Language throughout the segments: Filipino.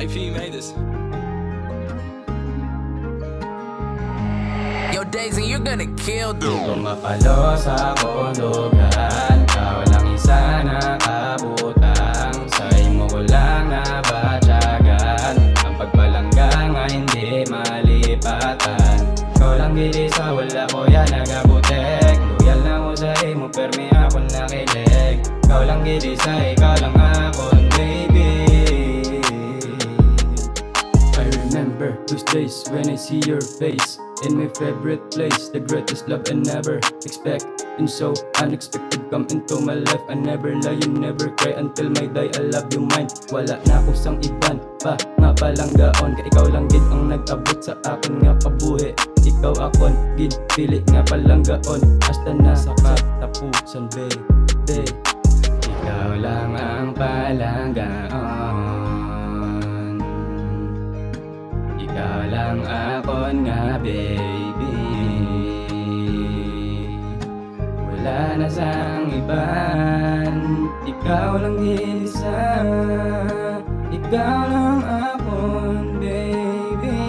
AP made this. Yo, Daisy, you're gonna kill Di dude. ko mapalo sa kulugan, ikaw lang isa na kabutang. Sa imo ko lang nabatyagan, ang pagpalangga nga hindi malipatan. Ikaw lang gili sa wala ko yan nagabutek. Loyal na ko sa imo permi ako nakilig. Ikaw lang gili sa ikaw lang akon baby. I remember those days when I see your face in my favorite place, the greatest love I never expect. And so unexpected come into my life. I never lie, you never cry until my die. I love you mine, wala na ko sang iban pa nga palang gaon. Ka ikaw lang gid ang nag-abot sa akin nga kabuhi. Ikaw akon gid pili nga palang gaon. Hasta na sa katapusan baby. Ikaw lang ang palang gaon. Ikaw lang akon nga baby. Wala na sang iban, ikaw lang isa. Ikaw lang akon baby.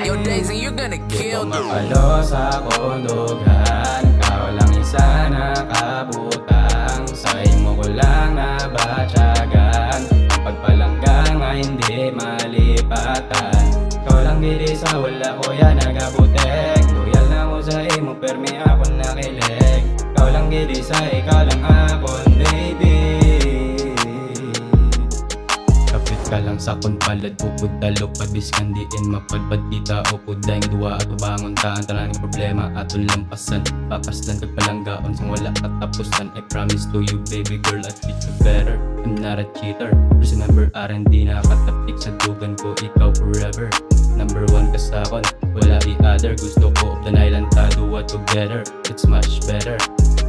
Yo, Daisy, you're gonna kill Di ko dude. mapalo sa kulugan, ikaw lang isa na kabutang. Sa imo ko lang nabatyagan, ang pagpalangga nga hindi malipatan. Ikaw lang gili sa wala ko yan nagabutek. Loyal na ko sa imo permi ako nakilig. Ikaw lang gili sa ikaw lang akon baby. Kapit ka lang sa kon palad upod talok padiskan diin mapadpad kita upod daing duwa at ubangon taan tanan ng problema aton lampasan. Pakaslan kag palanggaon sang wala katapusan. I promise to you baby girl I treat you better. I'm not a cheater. Just remember R&D nakatapik sa dugan ko ikaw forever. Number one ka sa akon, wala i-other. Gusto ko of the island ta duwa together. It's much better.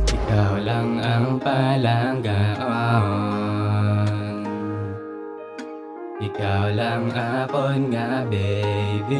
Ikaw lang ang palanggaon. Ikaw lang akon nga baby.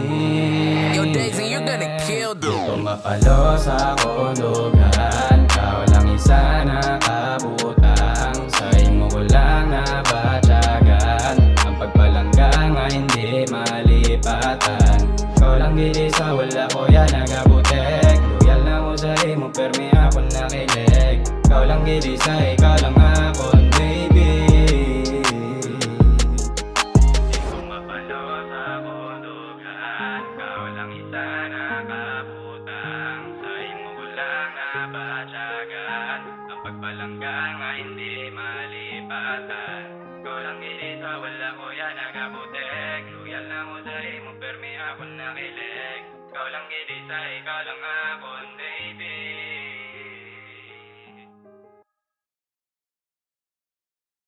Yo, Daisy, you're gonna kill Di dude. ko mapalo sa kulugan, ikaw lang isa na kabutang. Sa imo ko lang nabatyagan, ang pagpalangga nga hindi malipatan. Ikaw lang gili sa wala ko yan nagabutek. Loyal na ko sa imo permi ako nakilig. Ikaw lang gili sa ikaw lang akon baby. Di ko mapalo sa kulugan, ikaw lang isa na kabutang. Sa imo ko lang nabatyagan, ang pagpalangga nga hindi malipatan. Ikaw lang gili sa wala ko yan nagabutek. Loyal na ko sa imo permi ako nakilig. Ikaw lang gili sa ikaw lang ako